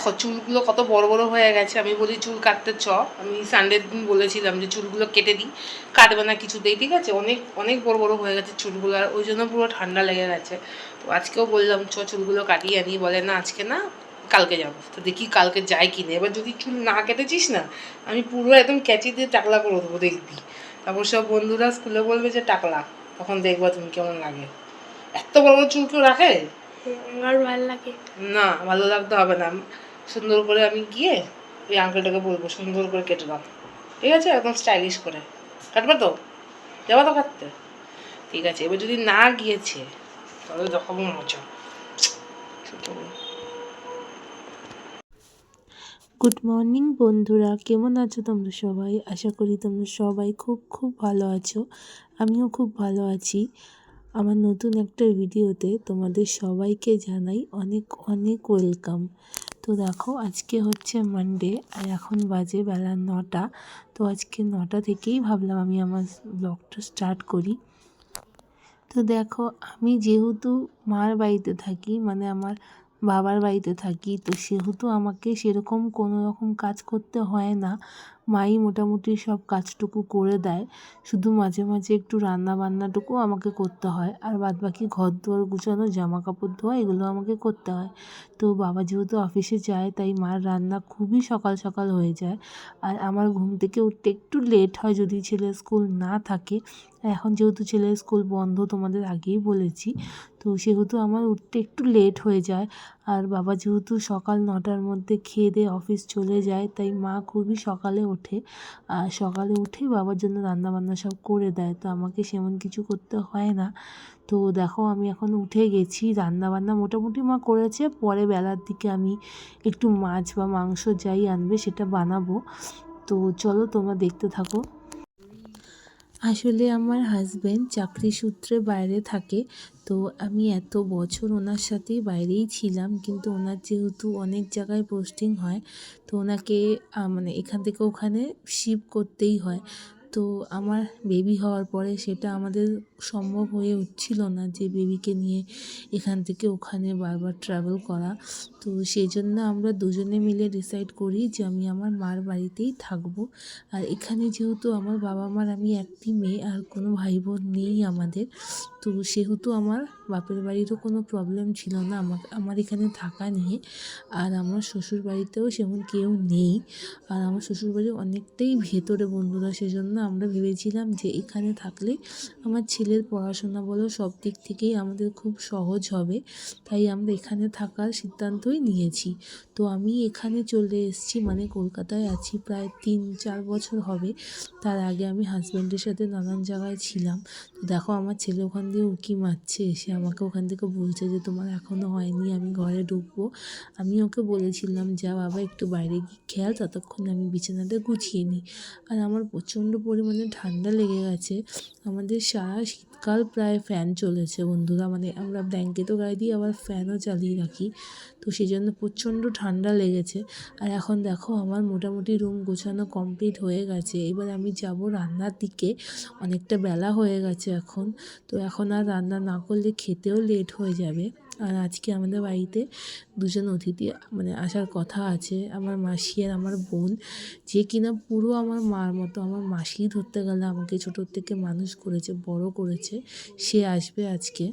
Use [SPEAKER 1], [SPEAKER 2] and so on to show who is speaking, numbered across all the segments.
[SPEAKER 1] দেখো চুলগুলো কত বড় বড় হয়ে গেছে। আমি বলি চুল কাটতে চ, আমি সানডের দিন বলেছিলাম যে চুলগুলো কেটে দিই, কাটবে না কিছুতেই, ঠিক আছে। অনেক অনেক বড় বড় হয়ে গেছে চুলগুলো, আর ওই জন্য পুরো ঠান্ডা লেগে গেছে। তো আজকেও বললাম চ চুলগুলো কাটিয়ে আনি, বলে না আজকে না, কালকে যাবো। তো দেখি কালকে যাই কিনে। এবার যদি চুল না কেটেছিস না, আমি পুরো একদম ক্যাচি দিয়ে টাকলা করে দেবো, দেখবি। তারপর সব বন্ধুরা স্কুলে বলবে যে টাকলা, তখন দেখবা তুমি কেমন লাগে। এত বড় বড় চুল কেউ রাখে?
[SPEAKER 2] আমার ভালো লাগে
[SPEAKER 1] না, ভালো লাগতে হবে না। সুন্দর করে আমি গিয়ে ওই আঙ্কেলটাকে বলবো সুন্দর করে কেটে দাও, ঠিক আছে, একদম স্টাইলিশ করে। কাটবে তো? যাবো তো কাটতে? ঠিক আছে। এবার যদি না গিয়েছে তাহলে দেখাবো মজা।
[SPEAKER 3] গুড মর্নিং বন্ধুরা, কেমন আছো তোমরা সবাই? আশা করি তোমরা সবাই খুব খুব ভালো আছো। আমিও খুব ভালো আছি। আমার নতুন একটা ভিডিওতে তোমাদের সবাইকে জানাই অনেক অনেক ওয়েলকাম। তো দেখো আজকে হচ্ছে মানডে, আর এখন বাজে বেলা 9টা। তো আজকে 9টা থেকেই ভাবলাম আমি আমার ব্লগটা স্টার্ট করি। তো দেখো আমি যেহেতু মার বাড়িতে থাকি, মানে আমার বাবার বাড়িতে থাকি, তো সেহেতু আমাকে সেরকম কোনো রকম কাজ করতে হয় না। মাই মোটামুটি সব কাজটুকু করে দেয়। শুধু মাঝে মাঝে একটু রান্না বান্নাটুকু আমাকে করতে হয়, আর বাদবাকি ঘর দুয়ার গুছানো, জামা কাপড় ধোয়া, এগুলো আমাকে করতে হয়। তো বাবা যেহেতু অফিসে যায়, তাই মার রান্না খুবই সকাল সকাল হয়ে যায়। আর আমার ঘুম থেকে উঠতে একটু লেট হয় যদি ছেলের স্কুল না থাকে। এখন যেহেতু ছেলের স্কুল বন্ধ, তোমাদের আগেই বলেছি, তো সেহেতু আমার উঠতে একটু লেট হয়ে যায়। আর বাবা যেহেতু সকাল 9টার মধ্যে খেয়ে দিয়ে অফিস চলে যায়, তাই মা খুবই সকালে ওঠে। আর সকালে উঠেই বাবার জন্য রান্নাবান্না সব করে দেয়, তো আমাকে সেমন কিছু করতে হয় না। তো দেখো আমি এখন উঠে গেছি, রান্নাবান্না মোটামুটি মা করেছে। পরে বেলার দিকে আমি একটু মাছ বা মাংস যাই আনবে সেটা বানাবো। তো চলো তোমরা দেখতে থাকো। আসলে আমার হাজব্যান্ড চাকরি সূত্রে বাইরে থাকে, তো আমি এত বছর ওনার সাথেই বাইরেই ছিলাম, কিন্তু ওনার যেহেতু অনেক জায়গায় পোস্টিং হয়, তো ওনাকে মানে এখান থেকে ওখানে শিফট করতেই হয়। তো আমার বেবি হওয়ার পরে সেটা আমাদের সম্ভব হয়ে উঠছিল না যে বেবিকে নিয়ে এখান থেকে ওখানে বারবার ট্রাভেল করা। তো সেই জন্য আমরা দুজনে মিলে ডিসাইড করি যে আমি আমার মার বাড়িতেই থাকবো। আর এখানে যেহেতু আমার বাবা মার আমি একটি মেয়ে, আর কোনো ভাই বোন নেই আমাদের, তো সেহেতু আমার বাপের বাড়িরও কোনো প্রবলেম ছিল না আমার এখানে থাকা নিয়ে। আর আমার শ্বশুর বাড়িতেও সেমন কেউ নেই, আর আমার শ্বশুরবাড়ি অনেকটাই ভেতরে বন্ধুরা, সেজন্য আমরা ভেবেছিলাম যে এখানে থাকলে আমার ছেলের পড়াশোনা বলো সব দিক থেকেই আমাদের খুব সহজ হবে, তাই আমরা এখানে থাকার সিদ্ধান্তই নিয়েছি। তো আমি এখানে চলে এসেছি, মানে কলকাতায় আছি প্রায় 3-4 বছর হবে। তার আগে আমি হাজব্যান্ডের সাথে নানান জায়গায় ছিলাম। তো দেখো আমার ছেলে ওখান দিয়ে উঁকি মারছে, এসে আমাকে ওখান থেকে বলছে যে তোমার এখনও হয়নি, আমি ঘরে ঢুকবো। আমি ওকে বলেছিলাম যা বাবা একটু বাইরে গিয়ে খেয়াল, ততক্ষণ আমি বিছানাটা গুছিয়ে নিই। আর আমার প্রচণ্ড পরিমাণে ঠান্ডা লেগে গেছে। আমাদের সারা শীতকাল প্রায় ফ্যান চলেছে বন্ধুরা, মানে আমরা ব্ল্যাঙ্কেটও গায়ে দিই, আবার ফ্যানও চালিয়ে রাখি। তো সেই জন্য প্রচণ্ড ঠান্ডা লেগেছে। আর এখন দেখো আমার মোটামুটি রুম গোছানো কমপ্লিট হয়ে গেছে। এবার আমি যাব রান্নার দিকে, অনেকটা বেলা হয়ে গেছে এখন। তো এখন আর রান্না না করলে খেতেও লেট হয়ে যাবে। আর আজকে আমাদের বাড়িতে দুজন অতিথি মানে আসার কথা আছে, আমার মাসি আর আমার বোন, যে কিনা পুরো আমার মার মতো, আমার মাসি ধরতে গেলে আমাকে ছোটোর থেকে মানুষ করেছে, বড় করেছে, সে আসবে আজকে।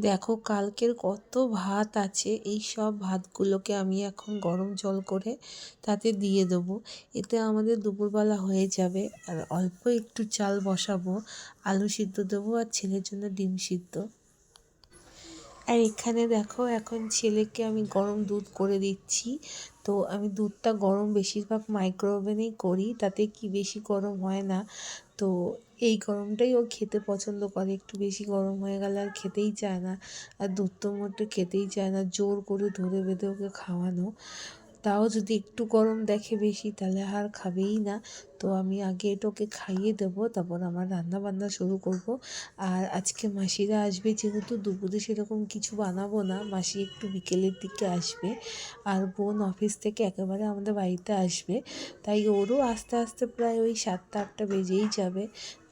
[SPEAKER 3] দেখো কালকের কত ভাত আছে, এই সব ভাতগুলোকে আমি এখন গরম জল করে তাতে দিয়ে দেবো। এতে আমাদের দুপুরবেলা হয়ে যাবে। আর অল্প একটু চাল বসাবো, আলু সিদ্ধ দেবো, আর ছেলের জন্য ডিম সিদ্ধ। আর এখানে দেখো এখন ছেলেকে আমি গরম দুধ করে দিচ্ছি। তো আমি দুধটা গরম বেশিরভাগ মাইক্রো ওভেনেই করি, তাতে কি বেশি গরম হয় না। তো এই গরমটাই ও খেতে পছন্দ করে, একটু বেশি গরম হয়ে গেলে আর খেতেই চায় না, আর দুধ তো মোটে খেতেই চায় না, জোর করে ধরে বেঁধে ওকে খাওয়ানো। তাও যদি একটু গরম দেখে বেশি তাহলে আর খাবেই না। তো আমি আগে এটা ওকে খাইয়ে দেবো, তারপর আমার রান্না বান্না শুরু করব। আর আজকে মাসিরা আসবে, যেহেতু দুপুরে সেরকম কিছু বানাবো না, মাসি একটু বিকেলের দিকে আসবে, আর বোন অফিস থেকে একেবারে আমাদের বাড়িতে আসবে, তাই ওরও আস্তে আস্তে প্রায় ওই 7টা-8টা বেজেই যাবে।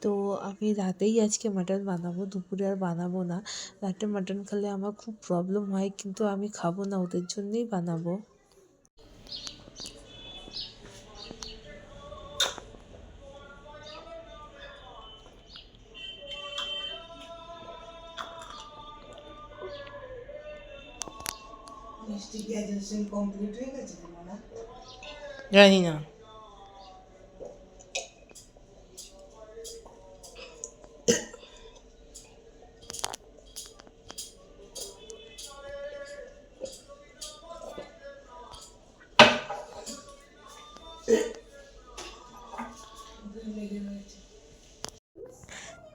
[SPEAKER 3] তো আমি রাতেই আজকে মাটন বানাবো, দুপুরে আর বানাবো না। রাতে মাটন খেলে আমার খুব প্রবলেম হয়, কিন্তু আমি খাবো না, ওদের জন্যই বানাবো।
[SPEAKER 4] মিষ্টি গ্র্যাজুয়েশন কমপ্লিট হয়ে গেছে না?
[SPEAKER 1] জানি না।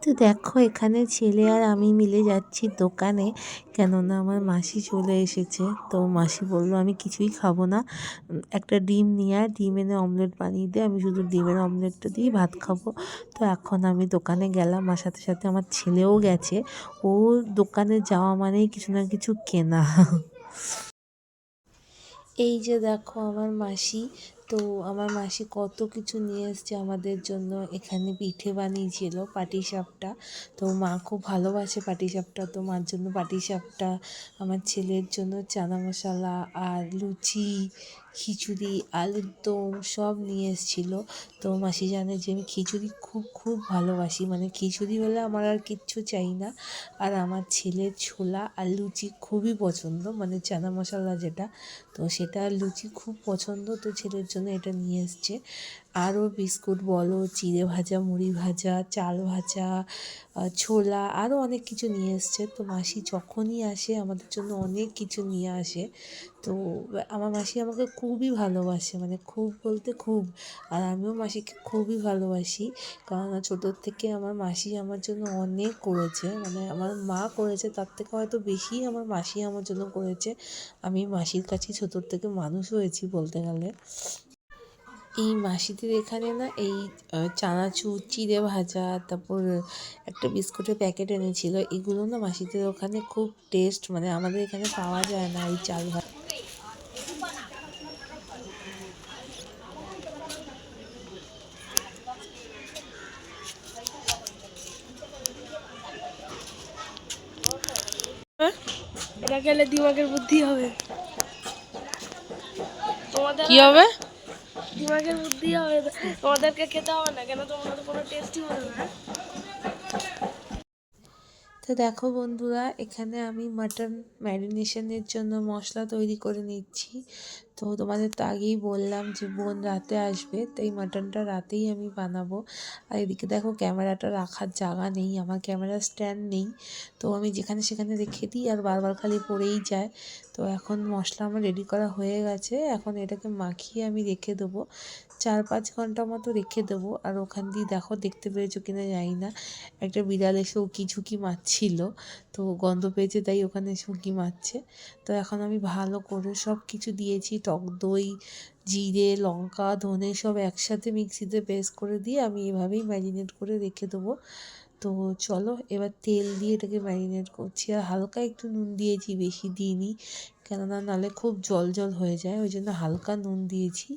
[SPEAKER 3] তো দেখো এখানে ছেলে আর আমি মিলে যাচ্ছি দোকানে, কেননা আমার মাসি চলে এসেছে। তো মাসি বললো আমি কিছুই খাবো না, একটা ডিম নিয়ে আয়, ডিম এনে অমলেট বানিয়ে দে, আমি শুধু ডিমের অমলেটটা দিয়েই ভাত খাবো। তো এখন আমি দোকানে গেলাম, আর সাথে সাথে আমার ছেলেও গেছে। ও দোকানে যাওয়া মানেই কিছু না কিছু কেনা। এই যে দেখো আমার মাসি, তো আমার মাসি কত কিছু নিয়ে এসছে আমাদের জন্য। এখানে পিঠে বানিয়েছিল, পাটিসাপটা, তো মা খুব ভালোবাসে পাটিসাপটা, তো মার জন্য পাটিসাপটা, আমার ছেলের জন্য চানা মশলা আর লুচি, খিচুড়ি, আলুর দম সব নিয়ে এসেছিলো। তো মাসি জানে যে আমি খিচুড়ি খুব খুব ভালোবাসি, মানে খিচুড়ি হলে আমার আর কিচ্ছু চাই না। আর আমার ছেলের ছোলা আর লুচি খুবই পছন্দ, মানে চানা মশলা যেটা, তো সেটা লুচি খুব পছন্দ, তো ছেলের জন্য এটা নিয়ে এসছে। আরও বিস্কুট বলো, চিড়ে ভাজা, মুড়ি ভাজা, চাল ভাজা, ছোলা, আরও অনেক কিছু নিয়ে এসছে। তো মাসি যখনই আসে আমাদের জন্য অনেক কিছু নিয়ে আসে। তো আমার মাসি আমাকে খুবই ভালোবাসে, মানে খুব বলতে খুব, আর আমিও মাসিকে খুবই ভালোবাসি, কারণ ছোটোর থেকে আমার মাসি আমার জন্য অনেক করেছে, মানে আমার মা করেছে তার থেকে হয়তো বেশি আমার মাসি আমার জন্য করেছে। আমি মাসির কাছেই ছোটোর থেকে মানুষ হয়েছি বলতে গেলে। এই মাসিদের এখানে না এই চানাচুর, চিড়ে ভাজা, তারপর একটা বিস্কুটের প্যাকেট এনেছিল, এগুলো না মাসিদের ওখানে খুব টেস্ট, মানে আমাদের এখানে পাওয়া যায় না এই চাল ভাজা।
[SPEAKER 2] এটা খেলে দিমাগের বুদ্ধি হবে। তোমাদের
[SPEAKER 1] কি হবে?
[SPEAKER 2] দিমাগের বুদ্ধি হবে, তোমাদেরকে খেতে হবে না কেন, তোমাদের কোনো টেস্টই হবে না।
[SPEAKER 3] তো দেখো বন্ধুরা, এখানে আমি মাটন ম্যারিনেশনের জন্য মশলা তৈরি করে নিচ্ছি। তো তোমাদের তো আগেই বললাম যে বোন রাতে আসবে, তো এই মাটনটা রাতেই আমি বানাবো। আর এদিকে দেখো ক্যামেরাটা রাখার জায়গা নেই, আমার ক্যামেরা স্ট্যান্ড নেই, তো আমি যেখানে সেখানে রেখে দিই আর বারবার খালি পড়েই যায়। তো এখন মশলা আমার রেডি করা হয়ে গেছে, এখন এটাকে মাখিয়ে আমি রেখে দেবো, 4-5 ঘন্টা মতো রেখে দেবো। আর ওখান দিয়ে দেখো, দেখতে পেয়েছো কিনা জানি না, একটা বিড়াল এসে উকি ঝুঁকি মারছিল, তো গন্ধ পেয়েছে তাই ওখানে এসে উঁকি মারছে। তো এখন আমি ভালো করে সব কিছু দিয়েছি, টক দই, জিরে, লঙ্কা, ধনে সব একসাথে মিক্সিতে পেস্ট করে দিয়ে আমি এভাবেই ম্যারিনেট করে রেখে দেবো। তো চলো এবার তেল দিয়ে এটাকে ম্যারিনেট করছি, আর হালকা একটু নুন দিয়েছি, বেশি দিইনি, কেননা নাহলে খুব জল জল হয়ে যায়, ওই জন্য হালকা নুন দিয়েছি।